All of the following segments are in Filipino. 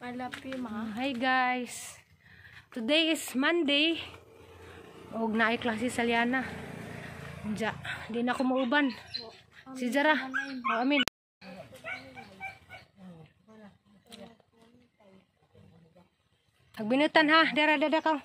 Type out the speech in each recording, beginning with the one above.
Hi guys. Today is Monday. Og naay klase sa Liana. Ja, di na ko mauban. Si Jara. Oh, amin. Agbinutan ha, dara ka.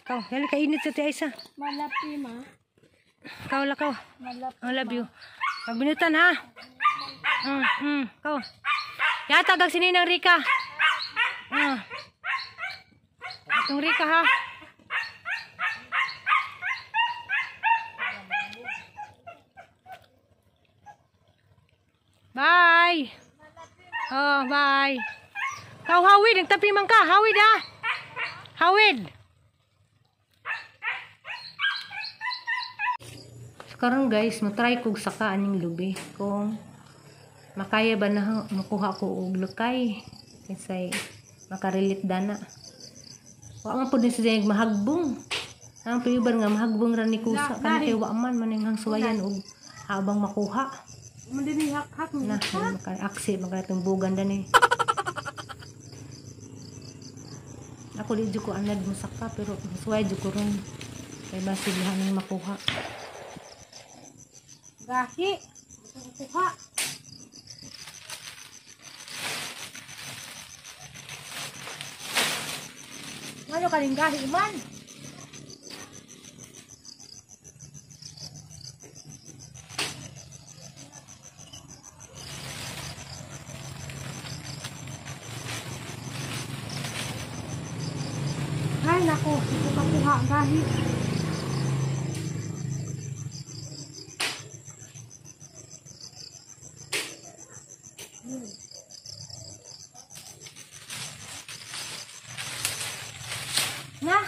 Kau, dali ka init sa tiya isa. Malapi ma. Kau. Malapi. I love you. Magbinutan ha. Kau. Yata gag sininang Rika. Itong Rika ha. Bye. Oh, bye. Kau hawid, nagtapi man ka. Hawid ha. Hawid. Karon guys, matry kog saka aning lubi kung makaya ba na makuha ko og lukay kasi makarelit dana. Wa man pud ni siya mahagbong. Ang piuban nga mahagbong ra ni kusa kan kay wa man maninghang suwayan og habang makuha. Mo dinhi hak Na maka-aksi makatumbugan dani. Ako di ko anad mo saka pero suway jud ko ron kay basihan ning makuha. gahi. Kuha. Ngano kaling gahi man? Ay nako, kuha gahi. Na.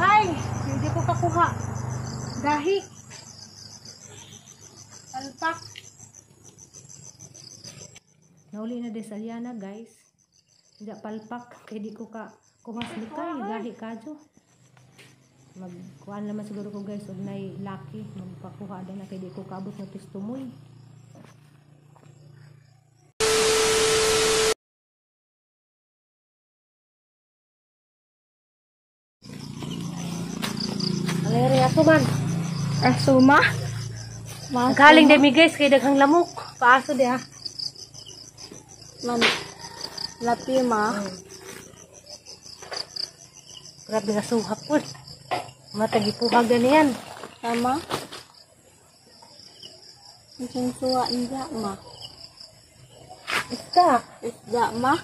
Ay, hindi ko kakuha. Gahi. Alpak. Nauli na din sa Liana guys. Hindi palpak kay di ko ka kuha sa likay gahi kadyo. Magkuhan naman siguro ko guys og nay lucky magpakuha din na kay di ko kaabot ng pistumoy. Aleri ato man. Asuma. Galing demi guys kay daghang lamok. Paaso di ha. Man. Lapi ma. Grabe nga suhap po. Matagipuhag na yan. Sama. Isang suwa niya ma. Isda ma.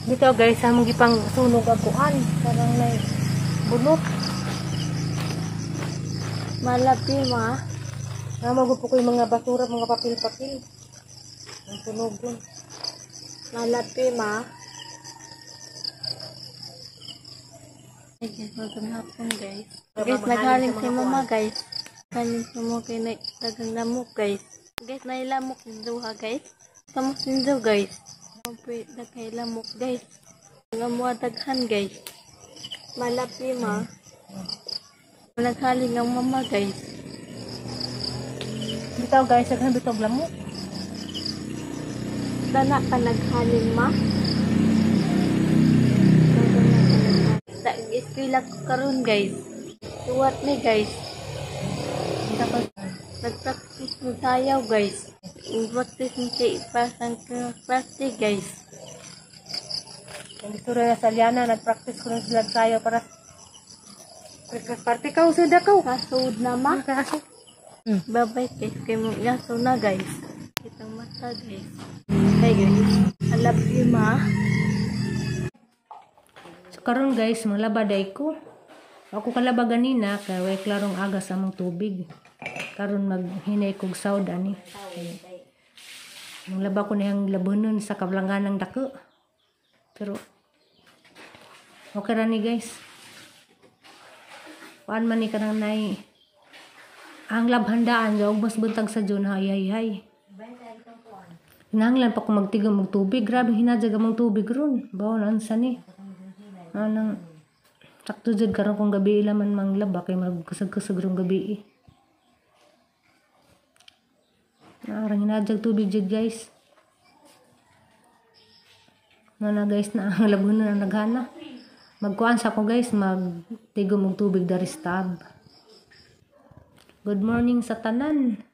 Dito guys, among gipang sunog aguan. Parang may bunot. Malapi ma. Magupo ko yung mga basura, mga papel-papel. Ang tunogon. Malapi ma. Hey guys, magandang hapon guys. Guys, naghaling si mama guys. Naghaling si mama kay dagang lamok guys. Guys, nailamok dito ha guys. Kamus dito guys. Daghay lamok guys. Nga mga daghan guys. Malapi ma. Naghaling ang mama guys. Dito guys, naghan dito lamok. Dana ka naghaling ma. Eskwela ko karon guys. Suwat ni guys. Nag-practice mo sayaw guys. Nag-practice mo sa ipasang plastic guys. Dito rin sa Liana, nag-practice ko rin sila sayaw para Christmas party ka, usod ako. Kasud na ma. Kaso. Babay guys. Kaya mo yaso na guys. Kitang mata guys. Hey guys. I love you ma. karon guys, malabaday ko. Ako kalaba ganina kay way klarong aga sa among tubig. Karon maghinay kog sawd ani. Nung laba ko niyang labunon sa kablanganang dako. Pero okay ra ni guys. Kuan man ni kanang nay. Ang labhandaan og mas buntag sa June hay. Nanglan pa ko magtigom og tubig. Grabe hinadjag among tubig ron. Bawon ansa ni. Anang sakto jud karon kung gabi laman manglaba kay magkusag-kusag rong gabi. Narang hinadjag tubig jud guys. Na guys na ang labunon na naghana. Magkuan sa ko guys, magtigom og tubig dari sa tab. Good morning sa tanan.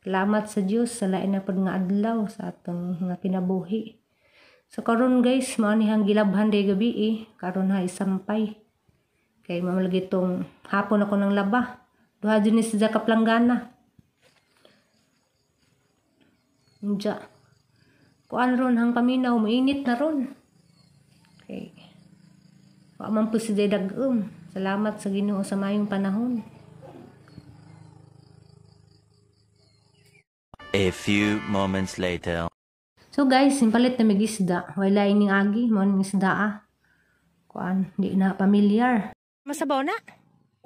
Salamat sa Dios sa lain na pud nga adlaw sa atong nga kinabuhi. So karon guys, mao ni hang gilabhan day gabi karon ha isampay. Kay mamalagi tong hapon ako ng laba. Duha din ni sa kaplanggana. Unja. Kuan ron hang paminaw, mainit na ron. Okay. Wa man po si dagum. Salamat sa Ginoo sa mayong panahon. A few moments later. So guys, simpalit na may isda. Wala ining agi, mo ning isda Kuan, di na familiar. Masabaw na?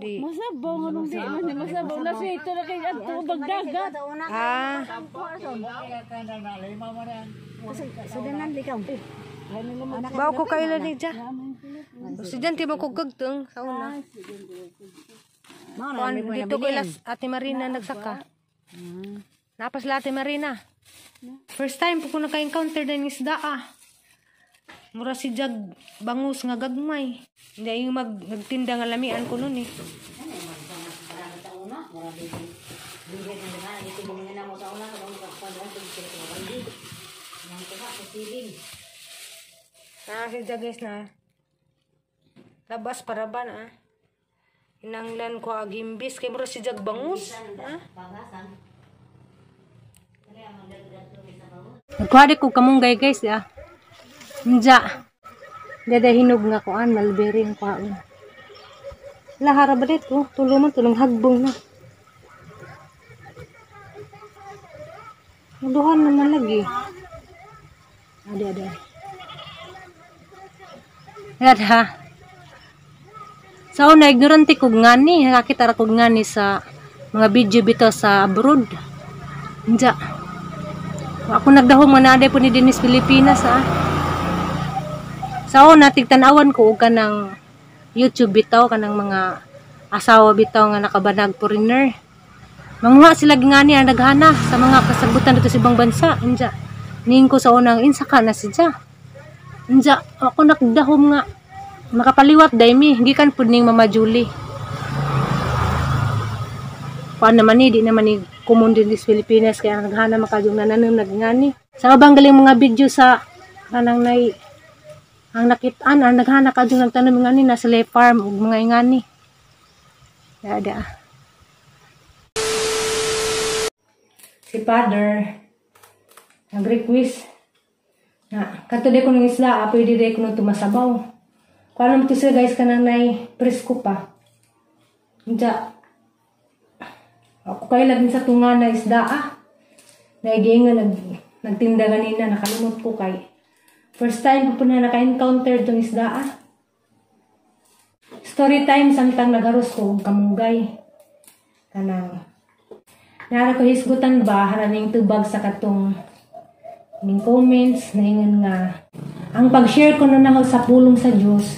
Di. Masabaw nga nung di man ni masabaw na siya ito na kay ato bagdagat. Sudanan likaw. Baw ko kayo lang niya. Estudyante mo ko gagtong sa una. Kuan, dito ko ilas Ate Marina nagsaka. Napas la Ate Marina. First time po ko naka-encounter ng isda Mura si jag bangus nga gagmay. Hindi yung nagtinda nga lamian ko nun si jag guys na. Labas para ba na Inanglan ko agimbis. Kaya mura si jag bangus. Nagkuhari ko kamunggay guys Nja. Dada hinog nga kuan malberi ang kuan. Lahara ba dito? Tulungan hagbong na. Naduhan naman lagi. Ada. Ada. So na ignorante kog ngani, nakakita ra kog ngani sa mga video bitaw sa abroad. Nja. Ako nagdahong manaday po ni Dennis Pilipinas So natigtanawan ko og kanang YouTube bitaw kanang mga asawa bitaw nga nakabanag foreigner. Mangwa sila gingani ang naghana sa mga kasabutan dito sa ibang bansa. Inja. Ning ko sa unang insaka na siya. Inja ako nagdahom nga makapaliwat day mi gikan pud ning Mama Julie. Paano naman di naman ni common din sa Pilipinas kaya naghana makadung nananam nagingani. Sa bang galing mga video sa kanang nay ang nakitaan naghana kadung nagtanom ngani na sa farm ug mga ingani. Dada. Si Father nag-request na kato de ko ng isla pwede de ko nung tumasabaw. Kung alam mo sila guys kanang nay presko pa. Inja ako kayo lagin sa tunga na isda Naigingan nagtinda ganina nakalimot ko kay first time po na naka-encounter itong isda Story time samtang nagaros ko kamunggay. Kanang nara ko hisgutan ba haraning tubag sa katong ning comments naingon nga ang pag-share ko na nako sa pulong sa Dios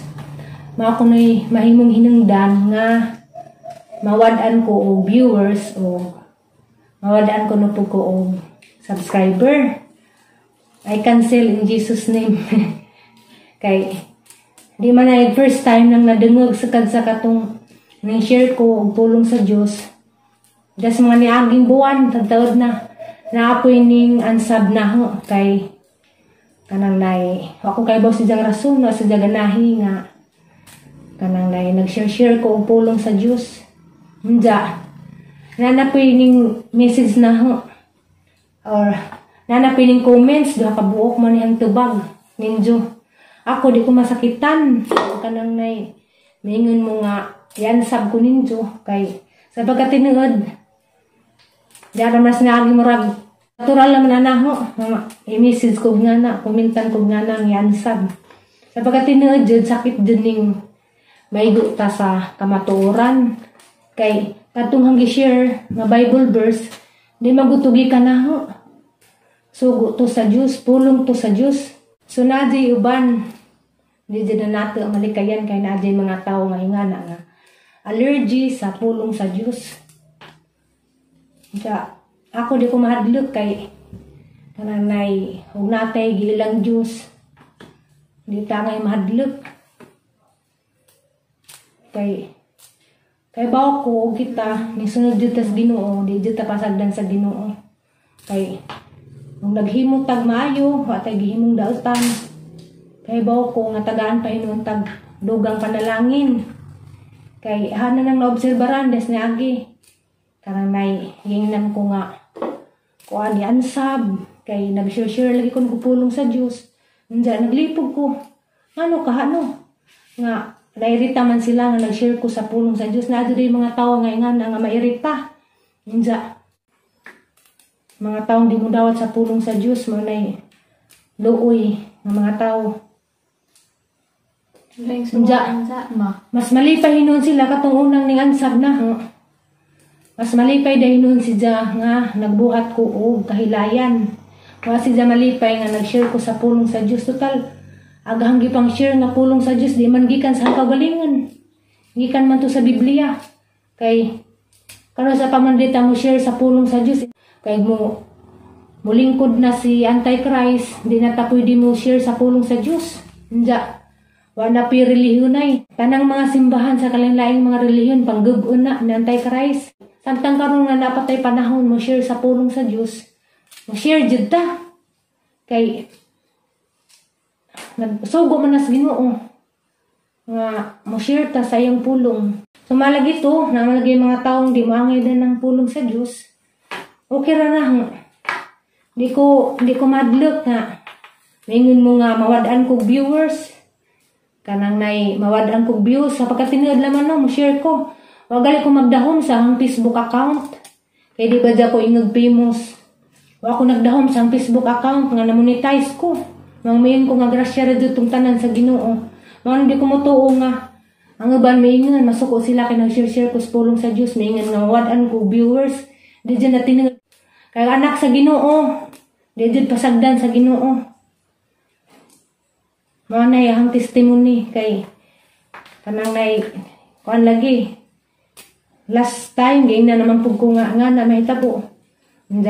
mao ko nay mahimong hinungdan nga mawad-an ko og viewers o mawad-an ko no po ko og subscriber. I cancel in Jesus name. Kay di man na first time nang nadungog sa katong nang share ko og pulong sa Dios. Das mga niaging buwan tagtawad na naapoy ning ansab na ho kay kanang nay ako kay boss jang rason no sa jaganahi nga kanang nay nag-share ko og pulong sa Dios. Nja. Nanapoy ning message na ho or nanapoy ning comments duha ka buok man yang tubag ninjo Ako di ko masakitan. Kanang nay, mingon mo nga, yansab ko ninyo. Kay, sa pagkatinuod, diyan mas naagi mo rag. Natural naman na ho. I-message ko nga na, kumintan ko nga na, yansab. Sa pagkatinuod, sakit dyan ning maigo ta sa kamatuoran. Kay, katong hanggi-share nga Bible verse, di magutugi ka na ho. Sugo to sa Diyos, pulong to sa Diyos. So na di uban, di na nato malikayan kay na di mga tao nga ingana nga allergy sa pulong sa Diyos. Kaya ako di ko mahadlok kay kananay huwag natay gilang Diyos. Di tangay mahadlok. Kay bawa ko kita ni sunod dito sa Ginoo, di dito pasagdan sa Ginoo. Kay nung naghimo tag maayo, wa tay gihimong dautan. Kay bawo ko nga tagaan pa hinuon tag dugang panalangin. Kay hana nang naobserbaran des ni agi. Karanay hingnan ko nga kuan ni ansab kay nag-share lagi ko nagpulong sa Dios. Unja naglipog ko. Ano kahano? Nga nairita man sila nga nag-share ko sa pulong sa Dios. Na di mga tawo nga ingana nga mairita. Unja mga taong di mo dawat sa pulong sa Diyos, manay luoy ng mga tao. Mas malipay hinuon sila katong unang ning ansab na. Mas malipay dahil hinuon si Dia nga nagbuhat ko og kahilayan. Wa si Dia malipay nga nag-share ko sa pulong sa Diyos. Total, agahang gipang share nga pulong sa Diyos, di man gikan sa kagalingan. Gikan man to sa Biblia. Kay, kano sa pamandita mo share sa pulong sa Diyos, kay mo mulingkod na si Antichrist, di na ta pwede mo share sa pulong sa Diyos. Hindi, wala pi relihiyon ay. Tanang mga simbahan sa kalain-laing mga relihiyon, panggug-un na ni Antichrist. Samtang karon nga napatay panahon mo share sa pulong sa Diyos, mo share jud ta. Kay, nagsugo man na sa Ginoo nga mo share ta sa iyang pulong. Sumalag ito, namalagay mga taong di maangay din ng pulong sa Diyos. Okay ra na. Di ko madlok nga. Mingon mo nga mawadaan kog viewers. Kanang nay mawadaan kog views sa pagkatinuod laman no, mo share ko. Wagali ko magdahom sa ang Facebook account. Kay di ba ko ingog famous. Wa ko nagdahom sa ang Facebook account nga na-monetize ko. Mangmayon ko nga grasya ra ditong tanan sa Ginoo. Mga di ko motuo nga ang uban maingon masuko sila kay nag-share ko sa pulong sa Dios, maingon nga mawadaan kog viewers. Di dyan na tinuod. Kay anak sa Ginoo, di jud pasagdan sa Ginoo. Mao na yang testimony kay kanang nay kuan lagi. Last time gay na naman pug ko nga na mahitabo. Hindi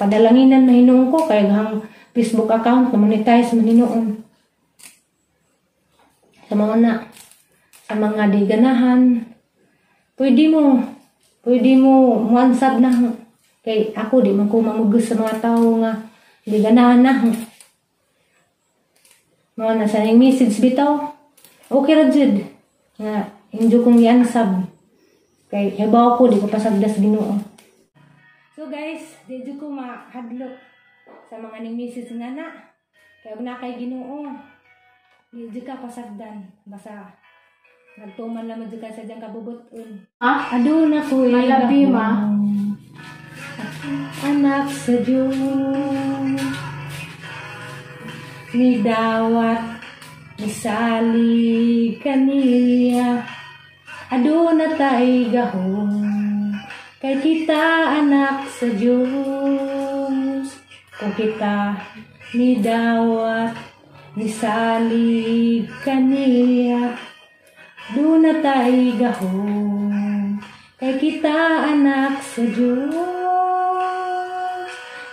padalanginan na hinuon ko kay hang Facebook account na monetize man hinuon. Sa mga di ganahan, pwede mo muansab na. Kay ako di man ko mamugos sa mga tao nga di ganahan na. Mga nasa yung message bitaw. Okay ra jud. Nga injo kong yansab. Kay habaw ko di ko pasagdas Ginoo. So guys, di jud ko mahadlok sa mga ning message nga na. Kay na kay Ginoo. Di jud ka pasagdan basta nagtuman lamang jud ka sa diyang kabubuton. Aduna ko Malabi ma. Anak sa Diyos ni dawat ni salig kaniya aduna tay gahom kay kita anak sa Diyos kung kita ni dawat ni salig kaniya aduna tay gahom kay kita anak sa Diyos.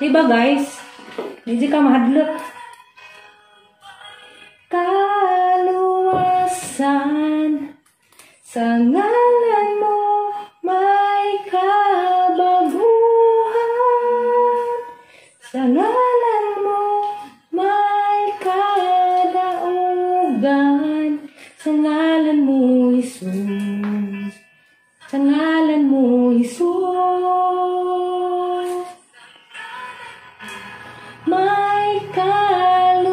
Diba guys? Hindi ka mahadlok. Kaluwasan sa ngalan mo may kabaguhan. Sa ngalan mo may kadaugan. Sa ngalan mo Jesus. Sa ngalan mo Jesus. May kaluwasan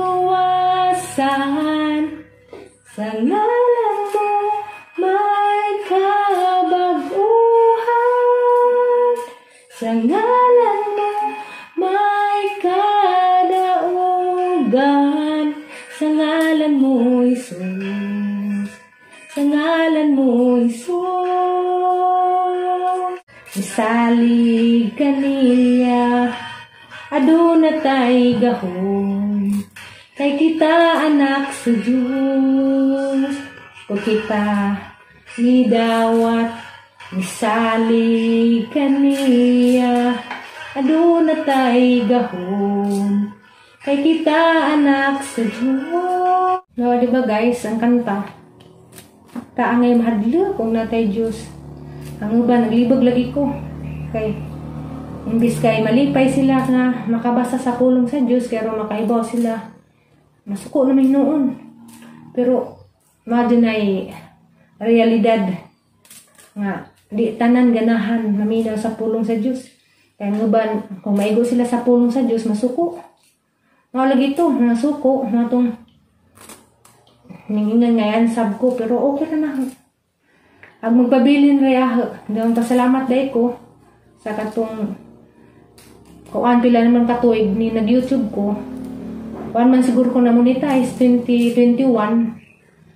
Sa ngalan mo may kabaguhan. Sa ngalan mo may kadaugan. Sa ngalan mo, Jesus. Sa ngalan mo, Jesus. Isalig kaniya, aduna tay gahon. Kay kita anak sa Diyos, o kita ni dawat, isalig kaniya, aduna tay gahon. Kay kita anak sa Diyos. No, diba guys, ang kanta, kaangay mahadlo kung natay Diyos. Ang uban, naglibog lagi ko. Kay, imbis kay malipay sila nga makabasa sa pulong sa Diyos, kaya makaibaw sila. Masuko namin noon. Pero, madyan ay realidad nga, di tanan ganahan maminaw sa pulong sa Diyos. Kaya ang uban, kung maigo sila sa pulong sa Diyos, masuko. Mga lagi ito, nasuko, na itong ningingan ngayon sab ko, pero okay na na. Ang magpabilin raya, ang pasalamat dahi ko sa katong kuan pila naman katuig ni nag-YouTube ko. Kuan man siguro ko na monetize 2021.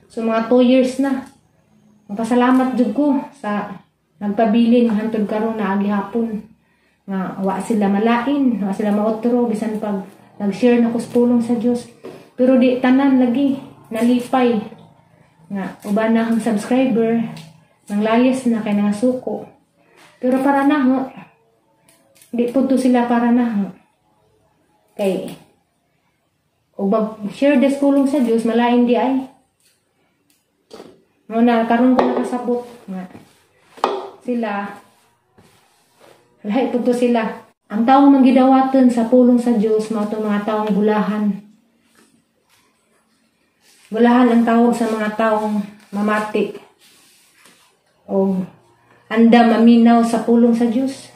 So mga 2 years na. Ang pasalamat jud ko sa nagpabilin hantod karon na agihapon. Nga wa sila malain, wa sila maotro bisan pag nag-share na ko sa pulong sa Dios. Pero di tanan lagi nalipay. Nga uban na ang subscriber nang layas na kay nangasuko. Pero para na ho, di po to sila para na ho. Kay, o mag-share des pulong sa Diyos, malain di ay. Muna, karon ko nakasabot. Nga, sila, lahat po to sila. Ang taong manggidawatan sa pulong sa Diyos, mga taong bulahan. Bulahan ang tawag sa mga taong mamati. O anda maminaw sa pulong sa Diyos.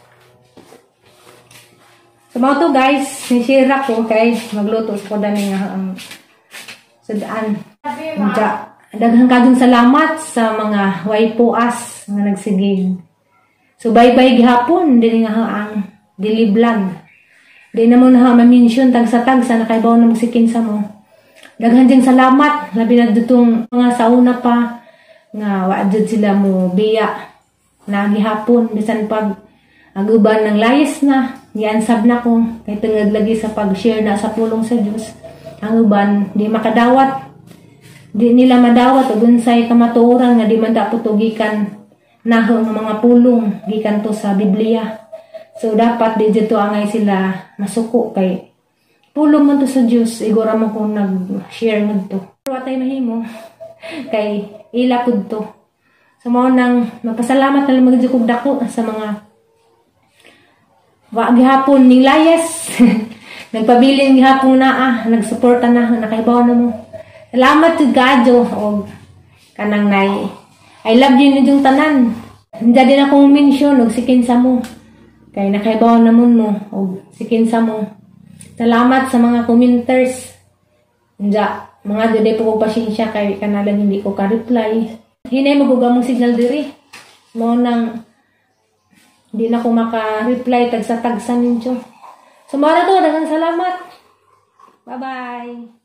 So mga to guys, share ko kay magluto ko dani nga sa daan. Daghang kadong salamat sa mga way puas nga nagsigig. So bye-bye gihapon din nga ang daily vlog. Di na mo na ma-mention tag sa nakaibaw na magsikin sa mo. Daghang ding salamat labi na dutong mga sauna pa nga waadjud sila mo biya na gihapon bisan pag aguban ng layas na giansab na ko kay tungod lagi sa pag-share na sa pulong sa Dios. Ang uban di makadawat, di nila madawat og unsay kamatuoran nga di man dapat gikan nahong mga pulong gikan to sa Biblia. So dapat di dito angay sila masuko kay pulong man to sa Dios. Igura mo kung nag-share ngadto. Pero atay mahimo kay ilapod to. So mo nang magpasalamat na lang magdukog dako sa mga wa gihapon ning layas. Nagpabilin gihapon na nagsuporta na nakaibaw na mo. Salamat to God og kanang nay. I love you ninyong tanan. Hindi din akong mention og sikin sa mo. Kay nakaibaw na mo og sikin sa mo. Salamat sa mga commenters. Nja mga dede po ko pasensya kay kanalang hindi ko ka-reply. Hinay magugam mong signal diri. Mo nang hindi na ko maka-reply tagsa-tagsa ninyo. So, mara to, daghang salamat. Bye-bye.